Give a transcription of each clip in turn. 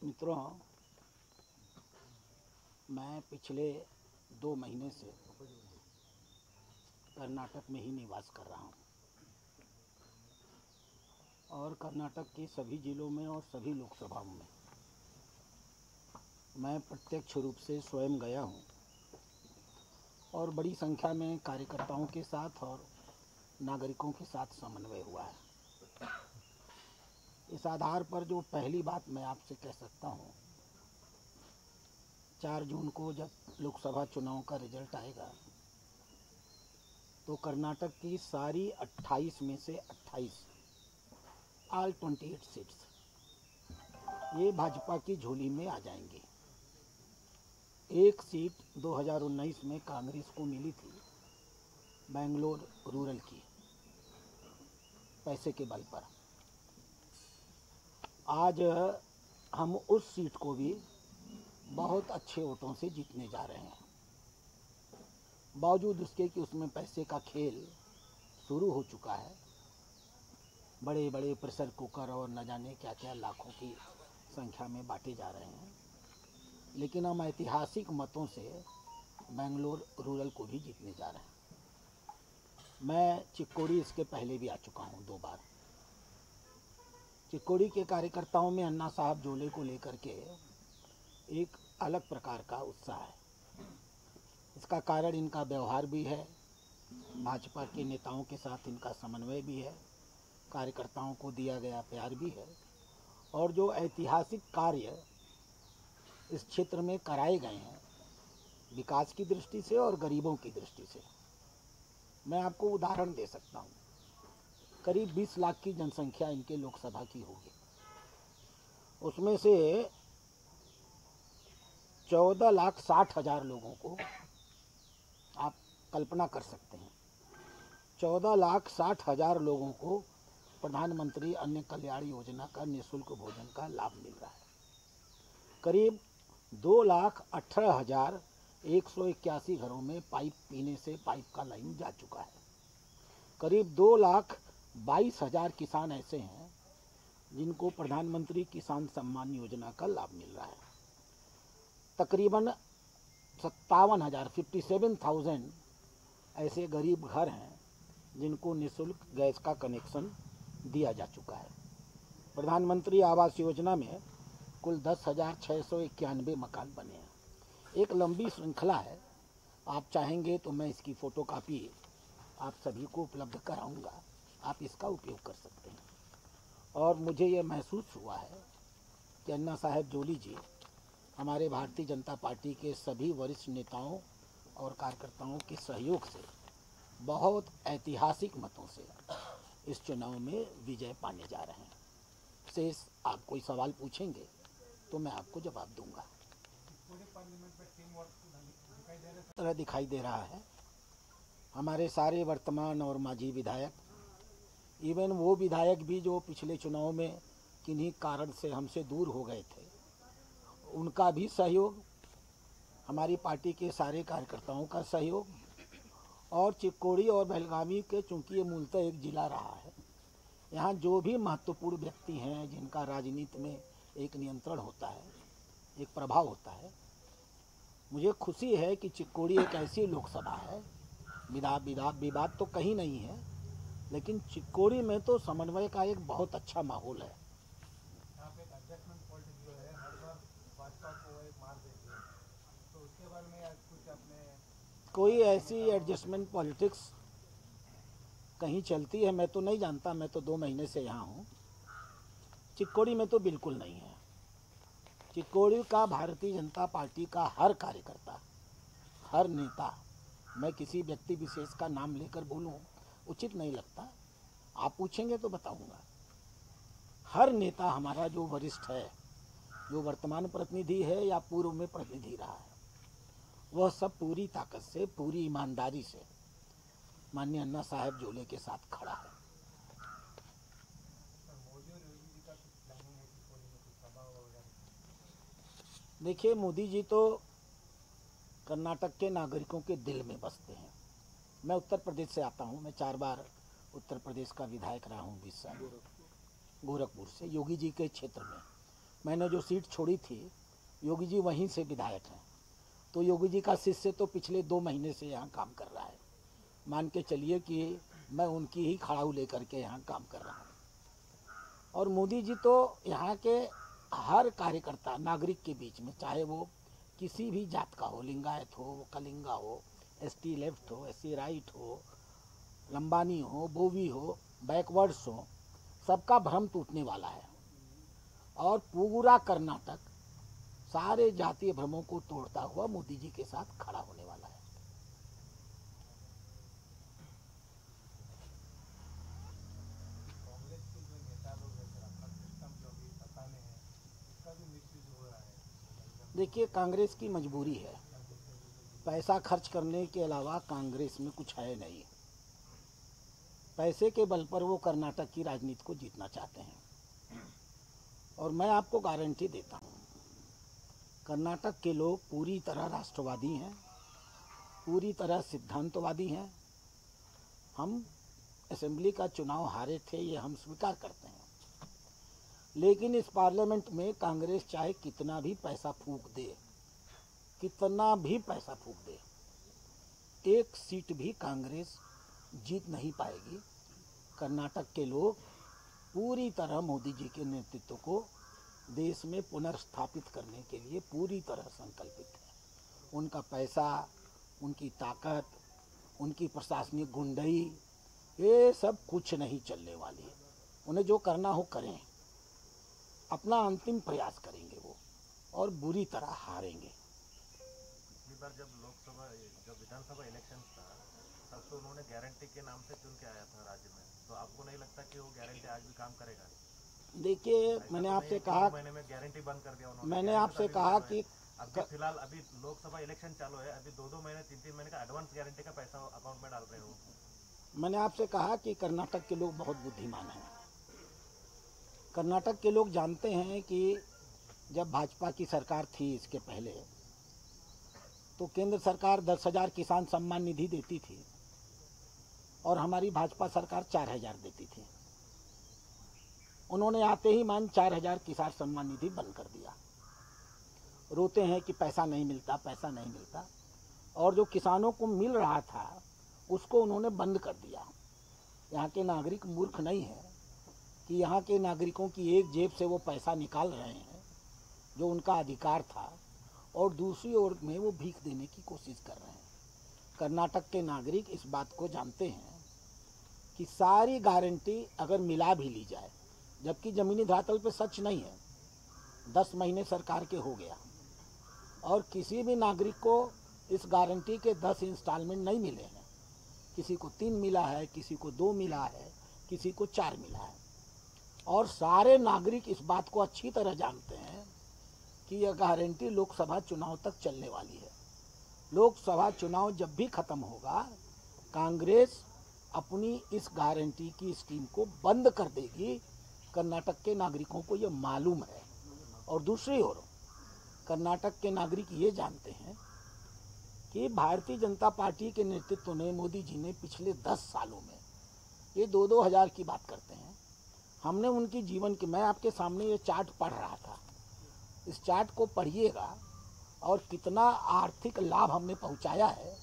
मित्रों, मैं पिछले 2 महीने से कर्नाटक में ही निवास कर रहा हूँ और कर्नाटक के सभी जिलों में और सभी लोकसभाओं में मैं प्रत्यक्ष रूप से स्वयं गया हूँ और बड़ी संख्या में कार्यकर्ताओं के साथ और नागरिकों के साथ समन्वय हुआ है। इस आधार पर जो पहली बात मैं आपसे कह सकता हूँ, 4 जून को जब लोकसभा चुनाव का रिजल्ट आएगा तो कर्नाटक की सारी 28 में से 28 ऑल 28 सीट्स ये भाजपा की झोली में आ जाएंगी। एक सीट 2019 में कांग्रेस को मिली थी, बेंगलोर रूरल की, पैसे के बल पर। आज हम उस सीट को भी बहुत अच्छे वोटों से जीतने जा रहे हैं, बावजूद उसके कि उसमें पैसे का खेल शुरू हो चुका है। बड़े बड़े प्रेशर कुकर और न जाने क्या क्या लाखों की संख्या में बांटे जा रहे हैं, लेकिन हम ऐतिहासिक मतों से बेंगलोर रूरल को भी जीतने जा रहे हैं। मैं चिक्कोड़ी इसके पहले भी आ चुका हूँ 2 बार। चिक्कोड़ी के कार्यकर्ताओं में अन्ना साहब जोले को लेकर के एक अलग प्रकार का उत्साह है। इसका कारण इनका व्यवहार भी है, भाजपा के नेताओं के साथ इनका समन्वय भी है, कार्यकर्ताओं को दिया गया प्यार भी है और जो ऐतिहासिक कार्य इस क्षेत्र में कराए गए हैं विकास की दृष्टि से और गरीबों की दृष्टि से। मैं आपको उदाहरण दे सकता हूँ। करीब 20 लाख की जनसंख्या इनके लोकसभा की होगी, उसमें से 14,60,000 लोगों को आप कल्पना कर सकते हैं, 14,60,000 लोगों को प्रधानमंत्री अन्न कल्याण योजना का निःशुल्क भोजन का लाभ मिल रहा है। करीब 2,18,181 घरों में पीने से पाइप का लाइन जा चुका है। करीब 2,22,000 किसान ऐसे हैं जिनको प्रधानमंत्री किसान सम्मान योजना का लाभ मिल रहा है। तकरीबन 57,000 ऐसे गरीब घर हैं जिनको निःशुल्क गैस का कनेक्शन दिया जा चुका है। प्रधानमंत्री आवास योजना में कुल 10,691 मकान बने हैं। एक लंबी श्रृंखला है। आप चाहेंगे तो मैं इसकी फ़ोटोकॉपी आप सभी को उपलब्ध कराऊंगा, आप इसका उपयोग कर सकते हैं। और मुझे ये महसूस हुआ है कि अन्ना साहब जोली जी हमारे भारतीय जनता पार्टी के सभी वरिष्ठ नेताओं और कार्यकर्ताओं के सहयोग से बहुत ऐतिहासिक मतों से इस चुनाव में विजय पाने जा रहे हैं। शेष आप कोई सवाल पूछेंगे तो मैं आपको जवाब दूंगा। तरह दिखाई दे रहा है। हमारे सारे वर्तमान और माजी विधायक, इवन वो विधायक भी जो पिछले चुनाव में किन्हीं कारण से हमसे दूर हो गए थे, उनका भी सहयोग, हमारी पार्टी के सारे कार्यकर्ताओं का सहयोग और चिक्कोड़ी और बेलगावी के, चूँकि ये मूलतः एक जिला रहा है, यहाँ जो भी महत्वपूर्ण व्यक्ति हैं जिनका राजनीति में एक नियंत्रण होता है, एक प्रभाव होता है, मुझे खुशी है कि चिक्कोड़ी एक ऐसी लोकसभा है, विवाद तो कहीं नहीं है, लेकिन चिक्कोड़ी में तो समन्वय का एक बहुत अच्छा माहौल है। कोई ऐसी एडजस्टमेंट पॉलिटिक्स कहीं चलती है मैं तो नहीं जानता, मैं तो 2 महीने से यहाँ हूँ। चिक्कोड़ी में तो बिल्कुल नहीं है। चिक्कोड़ी का भारतीय जनता पार्टी का हर कार्यकर्ता, हर नेता, मैं किसी व्यक्ति विशेष का नाम लेकर बोलूँ उचित नहीं लगता, आप पूछेंगे तो बताऊँगा। हर नेता हमारा जो वरिष्ठ है, जो वर्तमान प्रतिनिधि है या पूर्व में प्रतिनिधि रहा है, वह सब पूरी ताकत से, पूरी ईमानदारी से माननीय अन्ना साहब जोले के साथ खड़ा है। देखिए, मोदी जी तो कर्नाटक के नागरिकों के दिल में बसते हैं। मैं उत्तर प्रदेश से आता हूँ, मैं 4 बार उत्तर प्रदेश का विधायक रहा हूँ, 20 साल गोरखपुर से, योगी जी के क्षेत्र में। मैंने जो सीट छोड़ी थी, योगी जी वहीं से विधायक हैं, तो योगी जी का शिष्य तो पिछले 2 महीने से यहाँ काम कर रहा है। मान के चलिए कि मैं उनकी ही खड़ाऊ लेकर के यहाँ काम कर रहा हूँ। और मोदी जी तो यहाँ के हर कार्यकर्ता नागरिक के बीच में, चाहे वो किसी भी जात का हो, लिंगायत हो, कलिंगा हो, एसटी लेफ्ट हो, एससी राइट हो, लंबानी हो, बोवी हो, बैकवर्ड्स हो, सबका भ्रम टूटने वाला है। और पूरा कर्नाटक सारे जातीय भ्रमों को तोड़ता हुआ मोदी जी के साथ खड़ा होने वाला है। देखिए, कांग्रेस की मजबूरी है, पैसा खर्च करने के अलावा कांग्रेस में कुछ है नहीं। पैसे के बल पर वो कर्नाटक की राजनीति को जीतना चाहते हैं। और मैं आपको गारंटी देता हूँ, कर्नाटक के लोग पूरी तरह राष्ट्रवादी हैं, पूरी तरह सिद्धांतवादी हैं। हम असेंबली का चुनाव हारे थे, ये हम स्वीकार करते हैं, लेकिन इस पार्लियामेंट में कांग्रेस चाहे कितना भी पैसा फूंक दे, कितना भी पैसा फूंक दे, एक सीट भी कांग्रेस जीत नहीं पाएगी। कर्नाटक के लोग पूरी तरह मोदी जी के नेतृत्व को देश में पुनर्स्थापित करने के लिए पूरी तरह संकल्पित है। उनका पैसा, उनकी ताकत, उनकी प्रशासनिक गुंडई, ये सब कुछ नहीं चलने वाली है। उन्हें जो करना हो करें, अपना अंतिम प्रयास करेंगे वो, और बुरी तरह हारेंगे। पिछली बार जब विधानसभा इलेक्शन था, तब तो उन्होंने गारंटी के नाम से चुन के आया था राज्य में, तो आपको नहीं लगता कि वो गारंटी आज भी काम करेगा? देखिए, मैंने आपसे कहा, महीने में गारंटी बंद कर दिया उन्होंने। मैंने आपसे कहा कि अभी फिलहाल अभी लोकसभा इलेक्शन चालू है, अभी 2-2 महीने 3-3 महीने का एडवांस गारंटी का पैसा अकाउंट में डाल रहे हो। मैंने आपसे कहा कि कर्नाटक के लोग बहुत बुद्धिमान हैं। कर्नाटक के लोग जानते हैं कि जब भाजपा की सरकार थी इसके पहले, तो केंद्र सरकार 10,000 किसान सम्मान निधि देती थी और हमारी भाजपा सरकार 4,000 देती थी। उन्होंने आते ही 4,000 किसान सम्मान निधि बंद कर दिया। रोते हैं कि पैसा नहीं मिलता, पैसा नहीं मिलता, और जो किसानों को मिल रहा था उसको उन्होंने बंद कर दिया। यहाँ के नागरिक मूर्ख नहीं है कि यहाँ के नागरिकों की एक जेब से वो पैसा निकाल रहे हैं जो उनका अधिकार था, और दूसरी ओर में वो भीख देने की कोशिश कर रहे हैं। कर्नाटक के नागरिक इस बात को जानते हैं कि सारी गारंटी अगर मिला भी ली जाए, जबकि ज़मीनी धरातल पे सच नहीं है, 10 महीने सरकार के हो गया और किसी भी नागरिक को इस गारंटी के 10 इंस्टॉलमेंट नहीं मिले हैं। किसी को 3 मिला है, किसी को 2 मिला है, किसी को 4 मिला है। और सारे नागरिक इस बात को अच्छी तरह जानते हैं कि यह गारंटी लोकसभा चुनाव तक चलने वाली है। लोकसभा चुनाव जब भी खत्म होगा, कांग्रेस अपनी इस गारंटी की स्कीम को बंद कर देगी। कर्नाटक के नागरिकों को यह मालूम है। और दूसरी ओर कर्नाटक के नागरिक ये जानते हैं कि भारतीय जनता पार्टी के नेतृत्व ने, मोदी जी ने पिछले 10 सालों में, ये 2-2 हज़ार की बात करते हैं, हमने उनकी जीवन की, मैं आपके सामने ये चार्ट पढ़ रहा था, इस चार्ट को पढ़िएगा और कितना आर्थिक लाभ हमने पहुंचाया है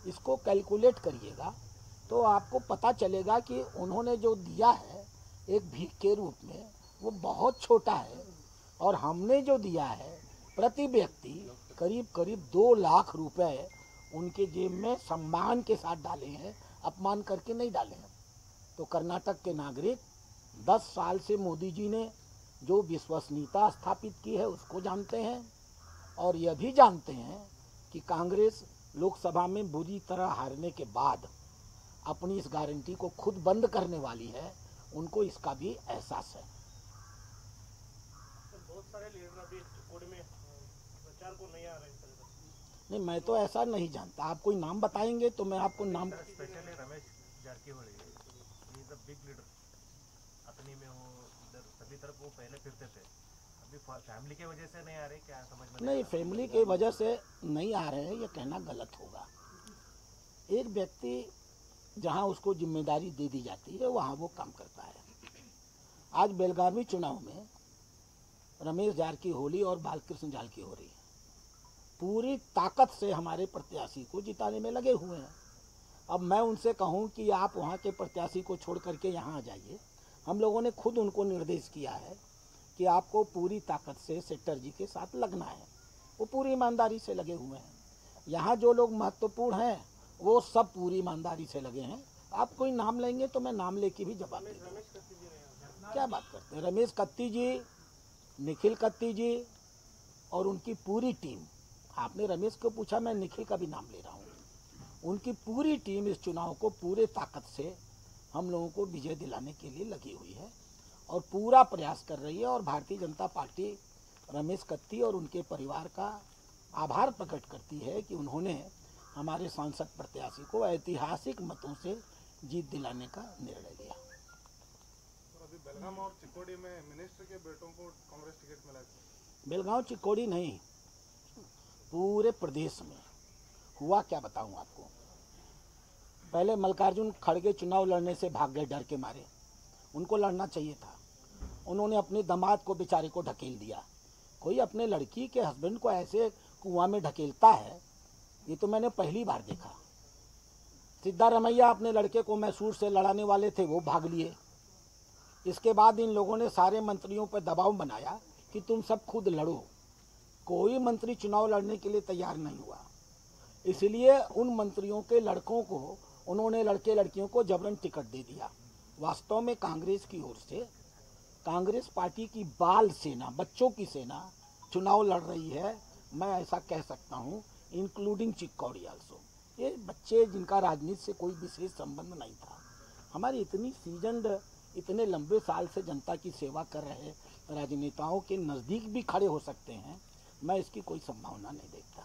इसको कैलकुलेट करिएगा, तो आपको पता चलेगा कि उन्होंने जो दिया है एक भीख के रूप में वो बहुत छोटा है, और हमने जो दिया है प्रति व्यक्ति करीब करीब 2 लाख रुपए उनके जेब में सम्मान के साथ डाले हैं, अपमान करके नहीं डाले हैं। तो कर्नाटक के नागरिक 10 साल से मोदी जी ने जो विश्वसनीयता स्थापित की है उसको जानते हैं, और यह भी जानते हैं कि कांग्रेस लोकसभा में बुरी तरह हारने के बाद अपनी इस गारंटी को खुद बंद करने वाली है। उनको इसका भी एहसास है। बहुत सारे लीडर अभी कोड में प्रचार को नहीं आ रहे हैं। नहीं, मैं तो ऐसा नहीं जानता। आप कोई नाम बताएंगे तो मैं आपको नाम, specially Ramesh Jarkiholi, he is a big leader. अपनी में वो इधर सभी तरफ वो पहले फिरते थे, अभी फैमिली की वजह से नहीं आ रहे, क्या समझ में नहीं, फैमिली की वजह से नहीं आ रहे हैं, ये कहना गलत होगा। एक व्यक्ति जहां उसको जिम्मेदारी दे दी जाती है वहां वो काम करता है। आज बेलगावी चुनाव में रमेश जारकीहोली और बालकृष्ण जारकीहोली पूरी ताकत से हमारे प्रत्याशी को जिताने में लगे हुए हैं। अब मैं उनसे कहूं कि आप वहां के प्रत्याशी को छोड़ करके यहाँ आ जाइए, हम लोगों ने खुद उनको निर्देश किया है कि आपको पूरी ताकत से सेक्टर जी के साथ लगना है। वो पूरी ईमानदारी से लगे हुए हैं। यहाँ जो लोग महत्वपूर्ण हैं वो सब पूरी ईमानदारी से लगे हैं। आप कोई नाम लेंगे तो मैं नाम लेके भी जवाब दूंगा। क्या बात करते हैं, रमेश कत्ती जी, निखिल कत्ती जी और उनकी पूरी टीम। आपने रमेश को पूछा, मैं निखिल का भी नाम ले रहा हूँ। उनकी पूरी टीम इस चुनाव को पूरे ताकत से हम लोगों को विजय दिलाने के लिए लगी हुई है और पूरा प्रयास कर रही है। और भारतीय जनता पार्टी रमेश कत्ती और उनके परिवार का आभार प्रकट करती है कि उन्होंने हमारे सांसद प्रत्याशी को ऐतिहासिक मतों से जीत दिलाने का निर्णय लिया। अभी बेलगाम और चिकोड़ी में मिनिस्टर के बेटों को कांग्रेस टिकट मिला। बेलगांव चिकोड़ी नहीं, पूरे प्रदेश में हुआ क्या बताऊं आपको। पहले मल्लिकार्जुन खड़गे चुनाव लड़ने से भाग गए डर के मारे। उनको लड़ना चाहिए था, उन्होंने अपने दामाद को बेचारे को ढकेल दिया। कोई अपने लड़की के हस्बैंड को ऐसे कुआं में ढकेलता है, ये तो मैंने पहली बार देखा। सिद्धारमैया अपने लड़के को मैसूर से लड़ाने वाले थे, वो भाग लिए। इसके बाद इन लोगों ने सारे मंत्रियों पर दबाव बनाया कि तुम सब खुद लड़ो। कोई मंत्री चुनाव लड़ने के लिए तैयार नहीं हुआ, इसलिए उन मंत्रियों के लड़कों को उन्होंने लड़के लड़कियों को जबरन टिकट दे दिया। वास्तव में कांग्रेस की ओर से कांग्रेस पार्टी की बाल सेना, बच्चों की सेना चुनाव लड़ रही है, मैं ऐसा कह सकता हूं, इंक्लूडिंग चिक्कौड़ी आल्सो। ये बच्चे जिनका राजनीति से कोई विशेष संबंध नहीं था। हमारी इतनी सीजन्ड, इतने लंबे साल से जनता की सेवा कर रहे राजनेताओं के नज़दीक भी खड़े हो सकते हैं, मैं इसकी कोई संभावना नहीं देखता।